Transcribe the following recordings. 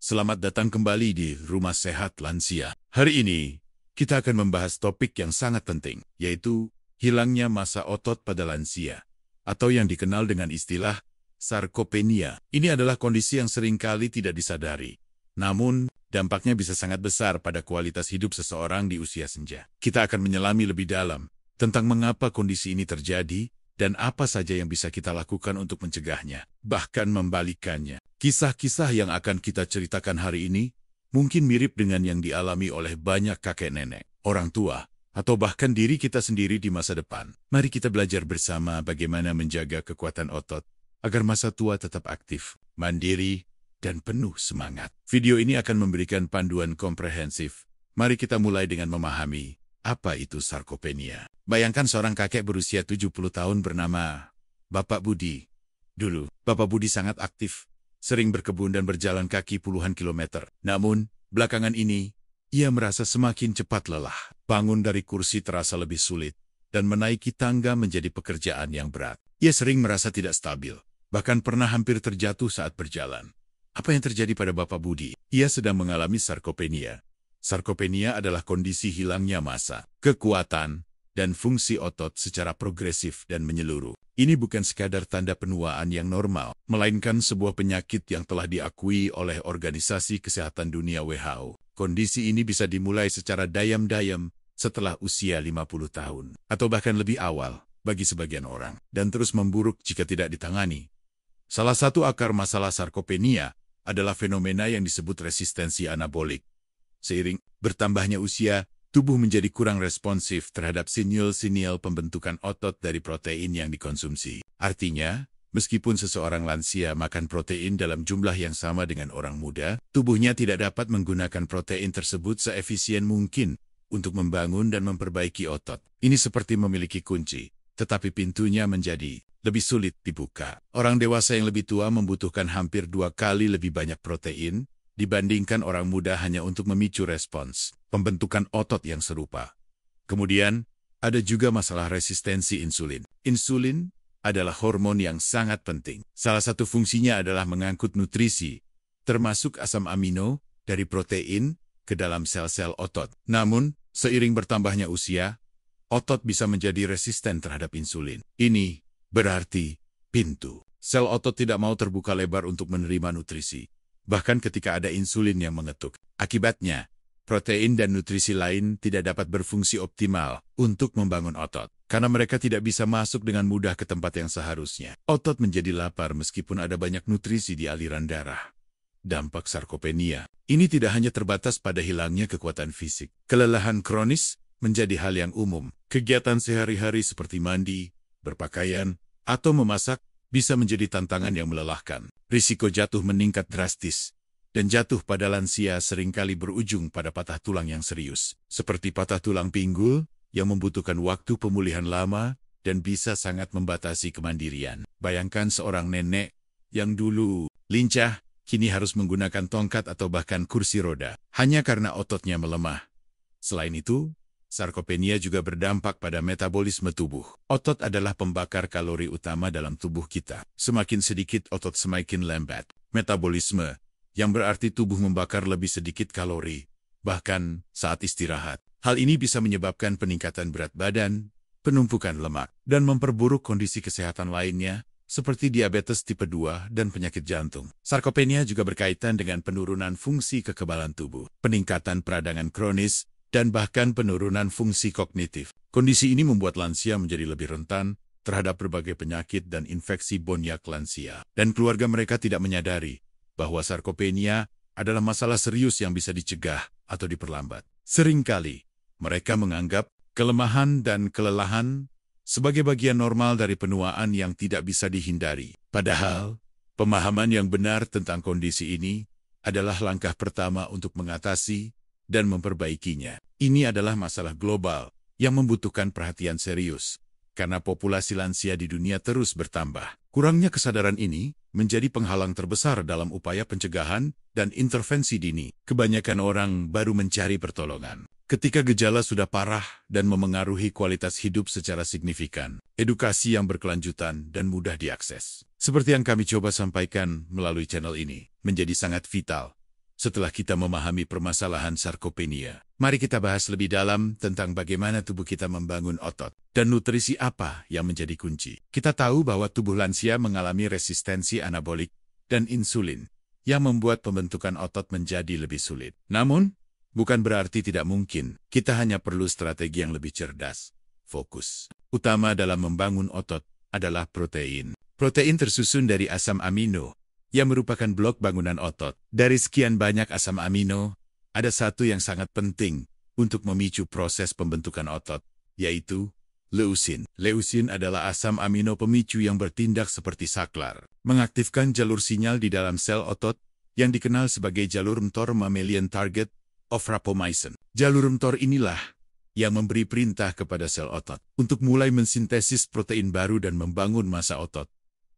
Selamat datang kembali di Rumah Sehat Lansia. Hari ini, kita akan membahas topik yang sangat penting, yaitu hilangnya massa otot pada lansia, atau yang dikenal dengan istilah sarkopenia. Ini adalah kondisi yang seringkali tidak disadari. Namun, dampaknya bisa sangat besar pada kualitas hidup seseorang di usia senja. Kita akan menyelami lebih dalam tentang mengapa kondisi ini terjadi dan apa saja yang bisa kita lakukan untuk mencegahnya, bahkan membalikannya. Kisah-kisah yang akan kita ceritakan hari ini mungkin mirip dengan yang dialami oleh banyak kakek nenek, orang tua, atau bahkan diri kita sendiri di masa depan. Mari kita belajar bersama bagaimana menjaga kekuatan otot agar masa tua tetap aktif, mandiri, dan penuh semangat. Video ini akan memberikan panduan komprehensif. Mari kita mulai dengan memahami apa itu sarkopenia. Bayangkan seorang kakek berusia 70 tahun bernama Bapak Budi. Dulu, Bapak Budi sangat aktif, sering berkebun dan berjalan kaki puluhan kilometer. Namun, belakangan ini, ia merasa semakin cepat lelah. Bangun dari kursi terasa lebih sulit, dan menaiki tangga menjadi pekerjaan yang berat. Ia sering merasa tidak stabil, bahkan pernah hampir terjatuh saat berjalan. Apa yang terjadi pada Bapak Budi? Ia sedang mengalami sarkopenia. Sarkopenia adalah kondisi hilangnya massa, kekuatan, dan fungsi otot secara progresif dan menyeluruh. Ini bukan sekadar tanda penuaan yang normal, melainkan sebuah penyakit yang telah diakui oleh Organisasi Kesehatan Dunia WHO. Kondisi ini bisa dimulai secara dayam-dayam setelah usia 50 tahun, atau bahkan lebih awal bagi sebagian orang, dan terus memburuk jika tidak ditangani. Salah satu akar masalah sarkopenia adalah fenomena yang disebut resistensi anabolik. Seiring bertambahnya usia, tubuh menjadi kurang responsif terhadap sinyal-sinyal pembentukan otot dari protein yang dikonsumsi. Artinya, meskipun seseorang lansia makan protein dalam jumlah yang sama dengan orang muda, tubuhnya tidak dapat menggunakan protein tersebut seefisien mungkin untuk membangun dan memperbaiki otot. Ini seperti memiliki kunci, tetapi pintunya menjadi lebih sulit dibuka. Orang dewasa yang lebih tua membutuhkan hampir 2 kali lebih banyak protein dibandingkan orang muda hanya untuk memicu respons pembentukan otot yang serupa. Kemudian, ada juga masalah resistensi insulin. Insulin adalah hormon yang sangat penting. Salah satu fungsinya adalah mengangkut nutrisi, termasuk asam amino, dari protein ke dalam sel-sel otot. Namun, seiring bertambahnya usia, otot bisa menjadi resisten terhadap insulin. Ini berarti pintu sel otot tidak mau terbuka lebar untuk menerima nutrisi, bahkan ketika ada insulin yang mengetuk. Akibatnya, protein dan nutrisi lain tidak dapat berfungsi optimal untuk membangun otot, karena mereka tidak bisa masuk dengan mudah ke tempat yang seharusnya. Otot menjadi lapar meskipun ada banyak nutrisi di aliran darah. Dampak sarkopenia ini tidak hanya terbatas pada hilangnya kekuatan fisik. Kelelahan kronis menjadi hal yang umum. Kegiatan sehari-hari seperti mandi, berpakaian, atau memasak bisa menjadi tantangan yang melelahkan. Risiko jatuh meningkat drastis, dan jatuh pada lansia seringkali berujung pada patah tulang yang serius, seperti patah tulang pinggul yang membutuhkan waktu pemulihan lama dan bisa sangat membatasi kemandirian. Bayangkan seorang nenek yang dulu lincah, kini harus menggunakan tongkat atau bahkan kursi roda, hanya karena ototnya melemah. Selain itu, sarkopenia juga berdampak pada metabolisme tubuh. Otot adalah pembakar kalori utama dalam tubuh kita. Semakin sedikit otot semakin lambat metabolisme, yang berarti tubuh membakar lebih sedikit kalori, bahkan saat istirahat. Hal ini bisa menyebabkan peningkatan berat badan, penumpukan lemak, dan memperburuk kondisi kesehatan lainnya, seperti diabetes tipe 2 dan penyakit jantung. Sarkopenia juga berkaitan dengan penurunan fungsi kekebalan tubuh, peningkatan peradangan kronis, dan bahkan penurunan fungsi kognitif. Kondisi ini membuat lansia menjadi lebih rentan terhadap berbagai penyakit dan infeksi bonyak lansia. Dan keluarga mereka tidak menyadari bahwa sarkopenia adalah masalah serius yang bisa dicegah atau diperlambat. Seringkali, mereka menganggap kelemahan dan kelelahan sebagai bagian normal dari penuaan yang tidak bisa dihindari. Padahal, pemahaman yang benar tentang kondisi ini adalah langkah pertama untuk mengatasi dan memperbaikinya. Ini adalah masalah global yang membutuhkan perhatian serius, karena populasi lansia di dunia terus bertambah. Kurangnya kesadaran ini menjadi penghalang terbesar dalam upaya pencegahan dan intervensi dini. Kebanyakan orang baru mencari pertolongan ketika gejala sudah parah dan memengaruhi kualitas hidup secara signifikan. Edukasi yang berkelanjutan dan mudah diakses, seperti yang kami coba sampaikan melalui channel ini, menjadi sangat vital. Setelah kita memahami permasalahan sarkopenia, mari kita bahas lebih dalam tentang bagaimana tubuh kita membangun otot dan nutrisi apa yang menjadi kunci. Kita tahu bahwa tubuh lansia mengalami resistensi anabolik dan insulin yang membuat pembentukan otot menjadi lebih sulit. Namun, bukan berarti tidak mungkin. Kita hanya perlu strategi yang lebih cerdas. Fokus utama dalam membangun otot adalah protein. Protein tersusun dari asam amino yang merupakan blok bangunan otot. Dari sekian banyak asam amino, ada satu yang sangat penting untuk memicu proses pembentukan otot, yaitu leusin. Leusin adalah asam amino pemicu yang bertindak seperti saklar, mengaktifkan jalur sinyal di dalam sel otot yang dikenal sebagai jalur mTOR mammalian target of rapamycin. Jalur mTOR inilah yang memberi perintah kepada sel otot untuk mulai mensintesis protein baru dan membangun massa otot.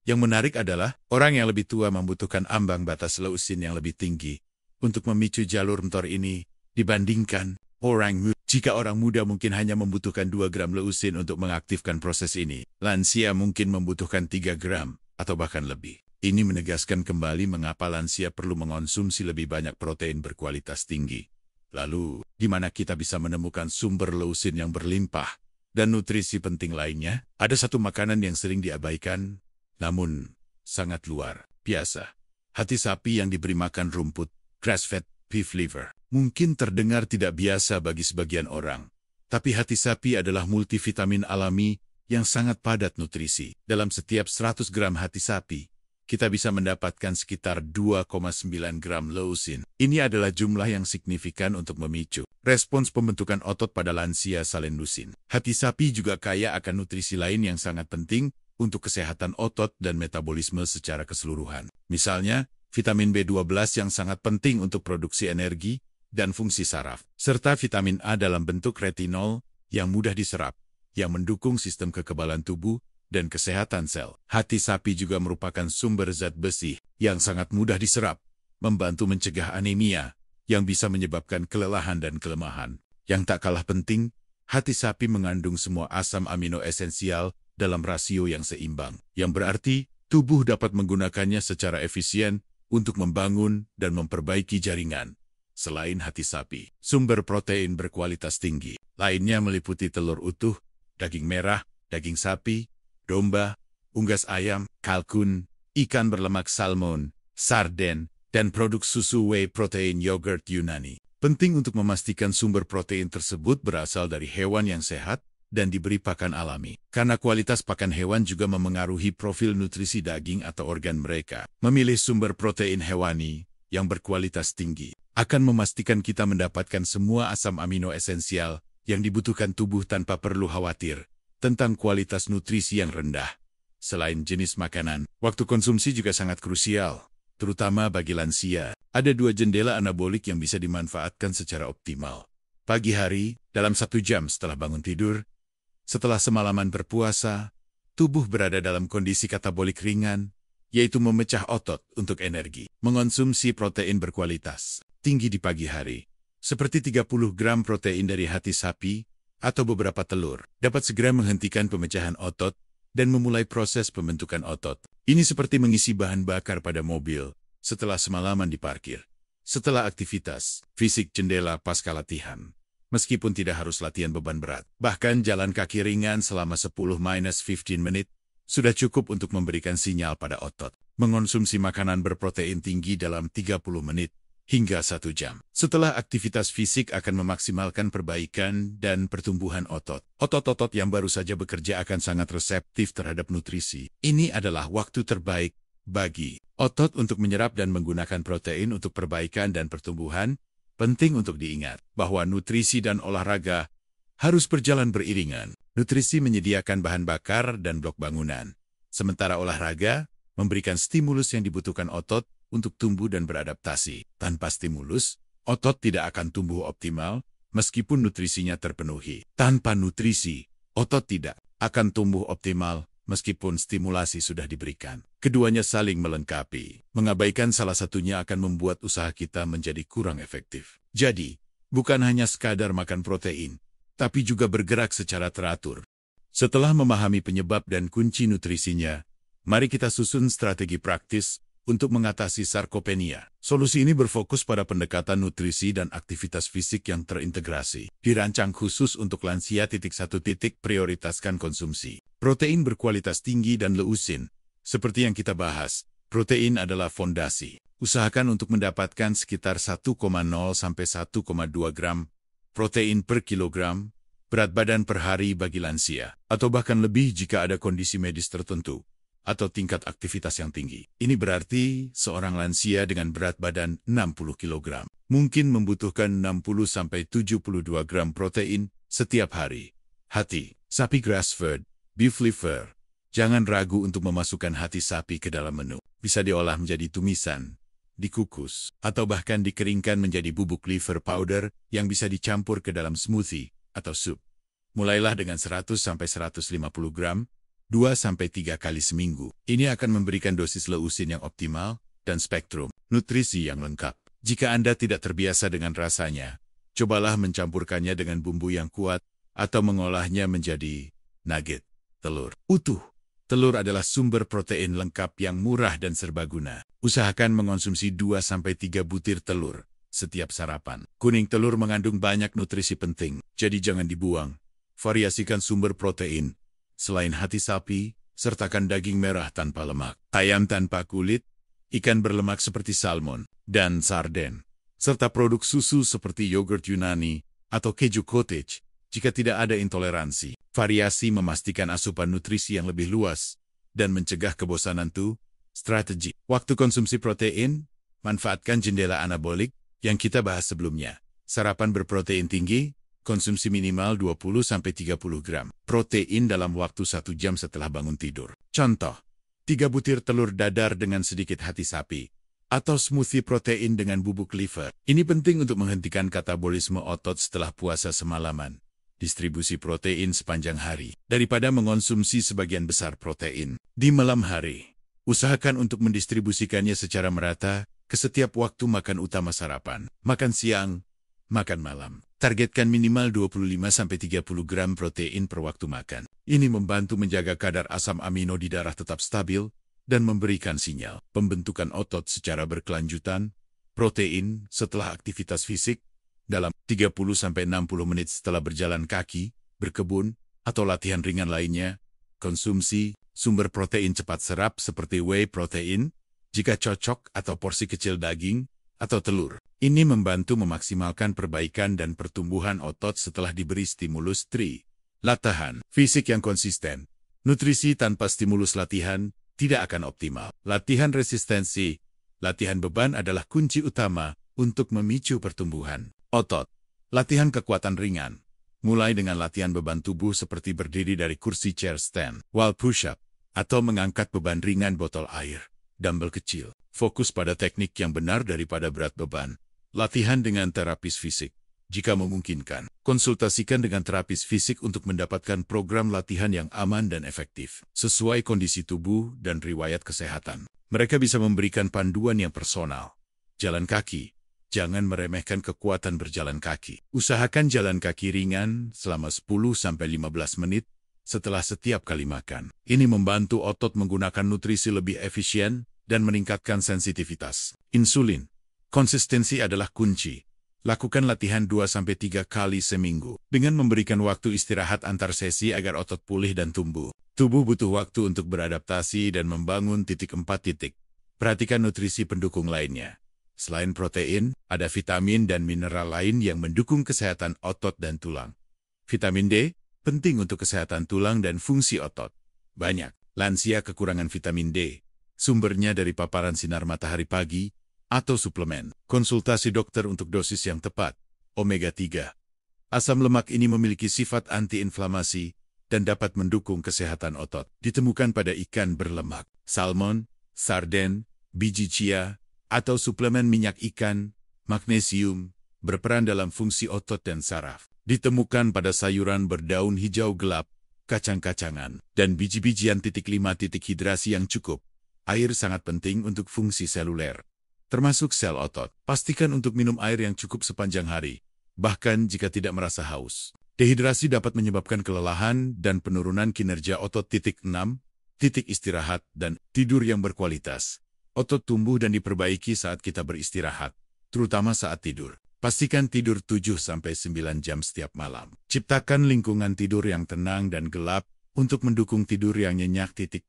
Yang menarik adalah, orang yang lebih tua membutuhkan ambang batas leusin yang lebih tinggi untuk memicu jalur mTOR ini dibandingkan orang muda. Jika orang muda mungkin hanya membutuhkan 2 gram leusin untuk mengaktifkan proses ini, lansia mungkin membutuhkan 3 gram atau bahkan lebih. Ini menegaskan kembali mengapa lansia perlu mengonsumsi lebih banyak protein berkualitas tinggi. Lalu, di mana kita bisa menemukan sumber leusin yang berlimpah dan nutrisi penting lainnya? Ada satu makanan yang sering diabaikan, namun sangat luar biasa. Hati sapi yang diberi makan rumput, grass-fed beef liver. Mungkin terdengar tidak biasa bagi sebagian orang, tapi hati sapi adalah multivitamin alami yang sangat padat nutrisi. Dalam setiap 100 gram hati sapi, kita bisa mendapatkan sekitar 2,9 gram leusin. Ini adalah jumlah yang signifikan untuk memicu respons pembentukan otot pada lansia salendusin. Hati sapi juga kaya akan nutrisi lain yang sangat penting untuk kesehatan otot dan metabolisme secara keseluruhan. Misalnya, vitamin B12 yang sangat penting untuk produksi energi dan fungsi saraf, serta vitamin A dalam bentuk retinol yang mudah diserap, yang mendukung sistem kekebalan tubuh dan kesehatan sel. Hati sapi juga merupakan sumber zat besi yang sangat mudah diserap, membantu mencegah anemia yang bisa menyebabkan kelelahan dan kelemahan. Yang tak kalah penting, hati sapi mengandung semua asam amino esensial dalam rasio yang seimbang, yang berarti tubuh dapat menggunakannya secara efisien untuk membangun dan memperbaiki jaringan. Selain hati sapi, sumber protein berkualitas tinggi lainnya meliputi telur utuh, daging merah, daging sapi, domba, unggas ayam, kalkun, ikan berlemak salmon, sarden, dan produk susu whey protein yogurt Yunani. Penting untuk memastikan sumber protein tersebut berasal dari hewan yang sehat dan diberi pakan alami. Karena kualitas pakan hewan juga memengaruhi profil nutrisi daging atau organ mereka. Memilih sumber protein hewani yang berkualitas tinggi akan memastikan kita mendapatkan semua asam amino esensial yang dibutuhkan tubuh tanpa perlu khawatir tentang kualitas nutrisi yang rendah. Selain jenis makanan, waktu konsumsi juga sangat krusial, terutama bagi lansia. Ada 2 jendela anabolik yang bisa dimanfaatkan secara optimal. Pagi hari, dalam 1 jam setelah bangun tidur, setelah semalaman berpuasa, tubuh berada dalam kondisi katabolik ringan, yaitu memecah otot untuk energi. Mengonsumsi protein berkualitas tinggi di pagi hari, seperti 30 gram protein dari hati sapi atau beberapa telur, dapat segera menghentikan pemecahan otot dan memulai proses pembentukan otot. Ini seperti mengisi bahan bakar pada mobil setelah semalaman diparkir. Setelah aktivitas fisik jendela pasca latihan. Meskipun tidak harus latihan beban berat, bahkan jalan kaki ringan selama 10-15 menit sudah cukup untuk memberikan sinyal pada otot. Mengonsumsi makanan berprotein tinggi dalam 30 menit hingga 1 jam. Setelah aktivitas fisik akan memaksimalkan perbaikan dan pertumbuhan otot. Otot-otot yang baru saja bekerja akan sangat reseptif terhadap nutrisi. Ini adalah waktu terbaik bagi otot untuk menyerap dan menggunakan protein untuk perbaikan dan pertumbuhan. Penting untuk diingat bahwa nutrisi dan olahraga harus berjalan beriringan. Nutrisi menyediakan bahan bakar dan blok bangunan, sementara olahraga memberikan stimulus yang dibutuhkan otot untuk tumbuh dan beradaptasi. Tanpa stimulus, otot tidak akan tumbuh optimal meskipun nutrisinya terpenuhi. Tanpa nutrisi, otot tidak akan tumbuh optimal meskipun stimulasi sudah diberikan. Keduanya saling melengkapi. Mengabaikan salah satunya akan membuat usaha kita menjadi kurang efektif. Jadi, bukan hanya sekadar makan protein, tapi juga bergerak secara teratur. Setelah memahami penyebab dan kunci nutrisinya, mari kita susun strategi praktis untuk mengatasi sarkopenia. Solusi ini berfokus pada pendekatan nutrisi dan aktivitas fisik yang terintegrasi. Dirancang khusus untuk lansia. Prioritaskan konsumsi protein berkualitas tinggi dan leusin. Seperti yang kita bahas, protein adalah fondasi. Usahakan untuk mendapatkan sekitar 1,0 sampai 1,2 gram protein per kilogram berat badan per hari bagi lansia, atau bahkan lebih jika ada kondisi medis tertentu atau tingkat aktivitas yang tinggi. Ini berarti seorang lansia dengan berat badan 60 kg mungkin membutuhkan 60-72 gram protein setiap hari. Hati sapi grass-fed, beef liver. Jangan ragu untuk memasukkan hati sapi ke dalam menu. Bisa diolah menjadi tumisan, dikukus, atau bahkan dikeringkan menjadi bubuk liver powder yang bisa dicampur ke dalam smoothie atau sup. Mulailah dengan 100-150 gram, 2-3 kali seminggu. Ini akan memberikan dosis leusin yang optimal dan spektrum nutrisi yang lengkap. Jika Anda tidak terbiasa dengan rasanya, cobalah mencampurkannya dengan bumbu yang kuat atau mengolahnya menjadi nugget telur utuh. Telur adalah sumber protein lengkap yang murah dan serbaguna. Usahakan mengonsumsi 2-3 butir telur setiap sarapan. Kuning telur mengandung banyak nutrisi penting, jadi jangan dibuang. Variasikan sumber protein. Selain hati sapi, sertakan daging merah tanpa lemak, ayam tanpa kulit, ikan berlemak seperti salmon dan sarden, serta produk susu seperti yogurt Yunani atau keju cottage jika tidak ada intoleransi. Variasi memastikan asupan nutrisi yang lebih luas dan mencegah kebosanan. Strategi waktu konsumsi protein, manfaatkan jendela anabolik yang kita bahas sebelumnya. Sarapan berprotein tinggi, konsumsi minimal 20-30 gram protein dalam waktu 1 jam setelah bangun tidur. Contoh, 3 butir telur dadar dengan sedikit hati sapi, atau smoothie protein dengan bubuk liver. Ini penting untuk menghentikan katabolisme otot setelah puasa semalaman. Distribusi protein sepanjang hari, daripada mengonsumsi sebagian besar protein di malam hari. Usahakan untuk mendistribusikannya secara merata ke setiap waktu makan utama sarapan, makan siang, makan malam. Targetkan minimal 25-30 gram protein per waktu makan. Ini membantu menjaga kadar asam amino di darah tetap stabil dan memberikan sinyal pembentukan otot secara berkelanjutan. Protein setelah aktivitas fisik dalam 30-60 menit setelah berjalan kaki, berkebun, atau latihan ringan lainnya. Konsumsi sumber protein cepat serap seperti whey protein, jika cocok, atau porsi kecil daging atau telur. Ini membantu memaksimalkan perbaikan dan pertumbuhan otot setelah diberi stimulus. Latihan fisik yang konsisten. Nutrisi tanpa stimulus latihan tidak akan optimal. Latihan resistensi, latihan beban adalah kunci utama untuk memicu pertumbuhan otot. Latihan kekuatan ringan. Mulai dengan latihan beban tubuh seperti berdiri dari kursi chair stand, wall push-up, atau mengangkat beban ringan botol air, dumbbell kecil. Fokus pada teknik yang benar daripada berat beban. Latihan dengan terapis fisik. Jika memungkinkan, konsultasikan dengan terapis fisik untuk mendapatkan program latihan yang aman dan efektif, sesuai kondisi tubuh dan riwayat kesehatan. Mereka bisa memberikan panduan yang personal. Jalan kaki. Jangan meremehkan kekuatan berjalan kaki. Usahakan jalan kaki ringan selama 10-15 menit setelah setiap kali makan. Ini membantu otot menggunakan nutrisi lebih efisien dan meningkatkan sensitivitas. Insulin. Konsistensi adalah kunci. Lakukan latihan 2-3 kali seminggu dengan memberikan waktu istirahat antar sesi agar otot pulih dan tumbuh. Tubuh butuh waktu untuk beradaptasi dan membangun. 4. Perhatikan nutrisi pendukung lainnya. Selain protein, ada vitamin dan mineral lain yang mendukung kesehatan otot dan tulang. Vitamin D penting untuk kesehatan tulang dan fungsi otot. Banyak lansia kekurangan vitamin D. Sumbernya dari paparan sinar matahari pagi atau suplemen. Konsultasi dokter untuk dosis yang tepat. Omega 3. Asam lemak ini memiliki sifat antiinflamasi dan dapat mendukung kesehatan otot. Ditemukan pada ikan berlemak, salmon, sarden, biji chia, atau suplemen minyak ikan. Magnesium berperan dalam fungsi otot dan saraf. Ditemukan pada sayuran berdaun hijau gelap, kacang-kacangan, dan biji-bijian. 5. Hidrasi yang cukup. Air sangat penting untuk fungsi seluler, termasuk sel otot. Pastikan untuk minum air yang cukup sepanjang hari, bahkan jika tidak merasa haus. Dehidrasi dapat menyebabkan kelelahan dan penurunan kinerja otot. 6. Istirahat dan tidur yang berkualitas. Otot tumbuh dan diperbaiki saat kita beristirahat, terutama saat tidur. Pastikan tidur 7-9 jam setiap malam. Ciptakan lingkungan tidur yang tenang dan gelap untuk mendukung tidur yang nyenyak. 7.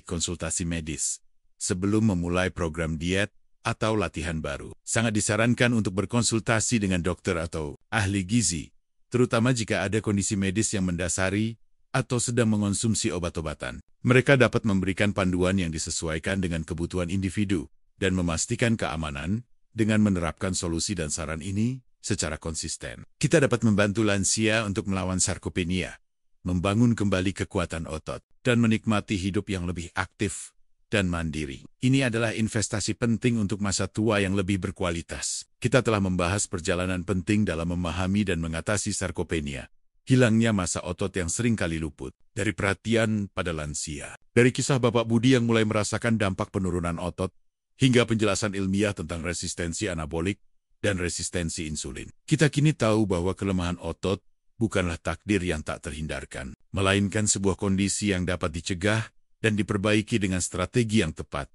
Konsultasi medis. Sebelum memulai program diet atau latihan baru, sangat disarankan untuk berkonsultasi dengan dokter atau ahli gizi, terutama jika ada kondisi medis yang mendasari atau sedang mengonsumsi obat-obatan. Mereka dapat memberikan panduan yang disesuaikan dengan kebutuhan individu dan memastikan keamanan dengan menerapkan solusi dan saran ini secara konsisten. Kita dapat membantu lansia untuk melawan sarkopenia, membangun kembali kekuatan otot, dan menikmati hidup yang lebih aktif dan mandiri. Ini adalah investasi penting untuk masa tua yang lebih berkualitas. Kita telah membahas perjalanan penting dalam memahami dan mengatasi sarkopenia. Hilangnya masa otot yang sering kali luput dari perhatian pada lansia. Dari kisah Bapak Budi yang mulai merasakan dampak penurunan otot, hingga penjelasan ilmiah tentang resistensi anabolik dan resistensi insulin. Kita kini tahu bahwa kelemahan otot bukanlah takdir yang tak terhindarkan, melainkan sebuah kondisi yang dapat dicegah dan diperbaiki dengan strategi yang tepat.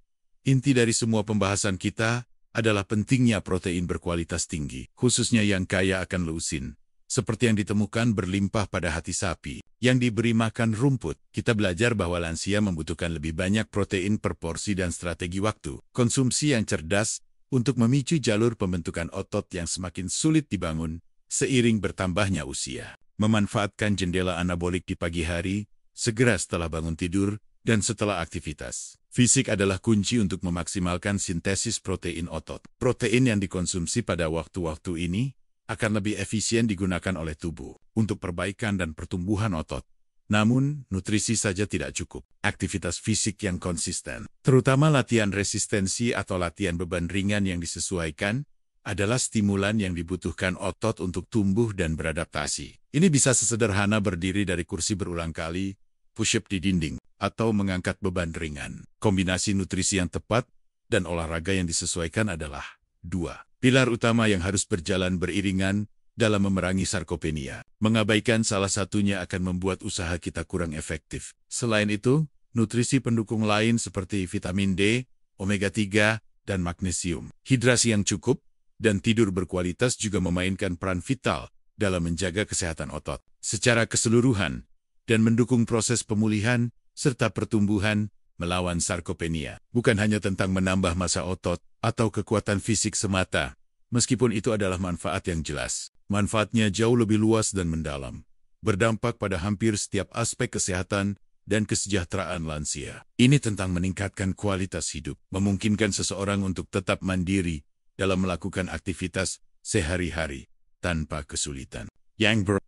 Inti dari semua pembahasan kita adalah pentingnya protein berkualitas tinggi, khususnya yang kaya akan leusin. Seperti yang ditemukan berlimpah pada hati sapi yang diberi makan rumput, kita belajar bahwa lansia membutuhkan lebih banyak protein per porsi dan strategi waktu konsumsi yang cerdas untuk memicu jalur pembentukan otot yang semakin sulit dibangun seiring bertambahnya usia. Memanfaatkan jendela anabolik di pagi hari, segera setelah bangun tidur, dan setelah aktivitas fisik adalah kunci untuk memaksimalkan sintesis protein otot. Protein yang dikonsumsi pada waktu-waktu ini akan lebih efisien digunakan oleh tubuh untuk perbaikan dan pertumbuhan otot. Namun, nutrisi saja tidak cukup. Aktivitas fisik yang konsisten, terutama latihan resistensi atau latihan beban ringan yang disesuaikan, adalah stimulan yang dibutuhkan otot untuk tumbuh dan beradaptasi. Ini bisa sesederhana berdiri dari kursi berulang kali, push-up di dinding, atau mengangkat beban ringan. Kombinasi nutrisi yang tepat dan olahraga yang disesuaikan adalah 2 pilar utama yang harus berjalan beriringan dalam memerangi sarkopenia. Mengabaikan salah satunya akan membuat usaha kita kurang efektif. Selain itu, nutrisi pendukung lain seperti vitamin D, omega 3, dan magnesium, hidrasi yang cukup, dan tidur berkualitas juga memainkan peran vital dalam menjaga kesehatan otot secara keseluruhan dan mendukung proses pemulihan serta pertumbuhan melawan sarkopenia. Bukan hanya tentang menambah massa otot atau kekuatan fisik semata, meskipun itu adalah manfaat yang jelas. Manfaatnya jauh lebih luas dan mendalam, berdampak pada hampir setiap aspek kesehatan dan kesejahteraan lansia. Ini tentang meningkatkan kualitas hidup, memungkinkan seseorang untuk tetap mandiri dalam melakukan aktivitas sehari-hari tanpa kesulitan.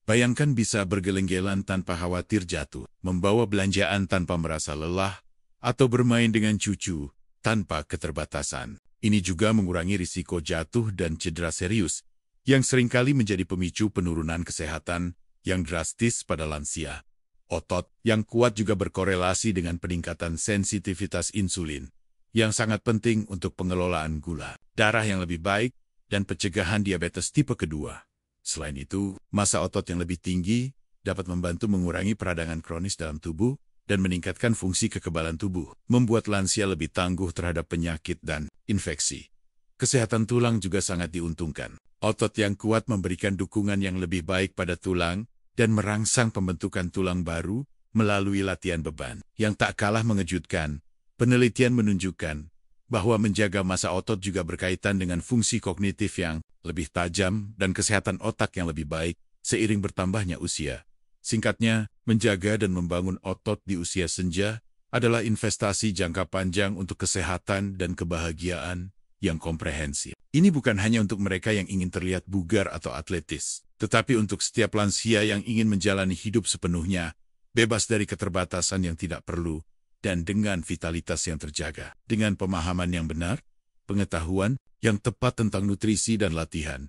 Bayangkan bisa bergeleng-gelan tanpa khawatir jatuh, membawa belanjaan tanpa merasa lelah, atau bermain dengan cucu tanpa keterbatasan. Ini juga mengurangi risiko jatuh dan cedera serius, yang seringkali menjadi pemicu penurunan kesehatan yang drastis pada lansia. Otot yang kuat juga berkorelasi dengan peningkatan sensitivitas insulin, yang sangat penting untuk pengelolaan gula darah yang lebih baik dan pencegahan diabetes tipe kedua. Selain itu, massa otot yang lebih tinggi dapat membantu mengurangi peradangan kronis dalam tubuh dan meningkatkan fungsi kekebalan tubuh, membuat lansia lebih tangguh terhadap penyakit dan infeksi. Kesehatan tulang juga sangat diuntungkan. Otot yang kuat memberikan dukungan yang lebih baik pada tulang dan merangsang pembentukan tulang baru melalui latihan beban. Yang tak kalah mengejutkan, penelitian menunjukkan bahwa menjaga massa otot juga berkaitan dengan fungsi kognitif yang lebih tajam dan kesehatan otak yang lebih baik seiring bertambahnya usia. Singkatnya, menjaga dan membangun otot di usia senja adalah investasi jangka panjang untuk kesehatan dan kebahagiaan yang komprehensif. Ini bukan hanya untuk mereka yang ingin terlihat bugar atau atletis, tetapi untuk setiap lansia yang ingin menjalani hidup sepenuhnya, bebas dari keterbatasan yang tidak perlu, dan dengan vitalitas yang terjaga. Dengan pemahaman yang benar, pengetahuan yang tepat tentang nutrisi dan latihan,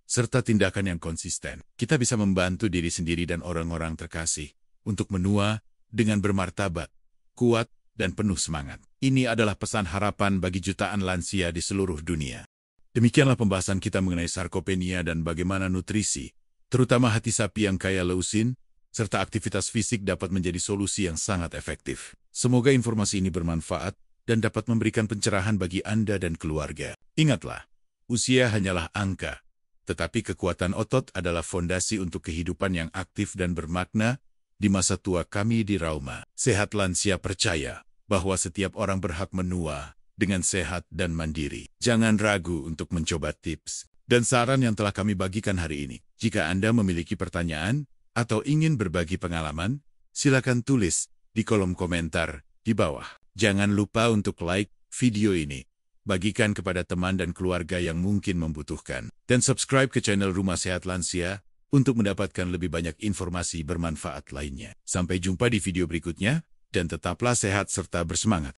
serta tindakan yang konsisten, kita bisa membantu diri sendiri dan orang-orang terkasih untuk menua dengan bermartabat, kuat, dan penuh semangat. Ini adalah pesan harapan bagi jutaan lansia di seluruh dunia. Demikianlah pembahasan kita mengenai sarkopenia dan bagaimana nutrisi, terutama hati sapi yang kaya leusin, serta aktivitas fisik dapat menjadi solusi yang sangat efektif. Semoga informasi ini bermanfaat dan dapat memberikan pencerahan bagi Anda dan keluarga. Ingatlah, usia hanyalah angka, tetapi kekuatan otot adalah fondasi untuk kehidupan yang aktif dan bermakna di masa tua kami di Rauma. Sehat Lansia percaya bahwa setiap orang berhak menua dengan sehat dan mandiri. Jangan ragu untuk mencoba tips dan saran yang telah kami bagikan hari ini. Jika Anda memiliki pertanyaan atau ingin berbagi pengalaman, silakan tulis di kolom komentar di bawah. Jangan lupa untuk like video ini, bagikan kepada teman dan keluarga yang mungkin membutuhkan, dan subscribe ke channel Rumah Sehat Lansia untuk mendapatkan lebih banyak informasi bermanfaat lainnya. Sampai jumpa di video berikutnya, dan tetaplah sehat serta bersemangat.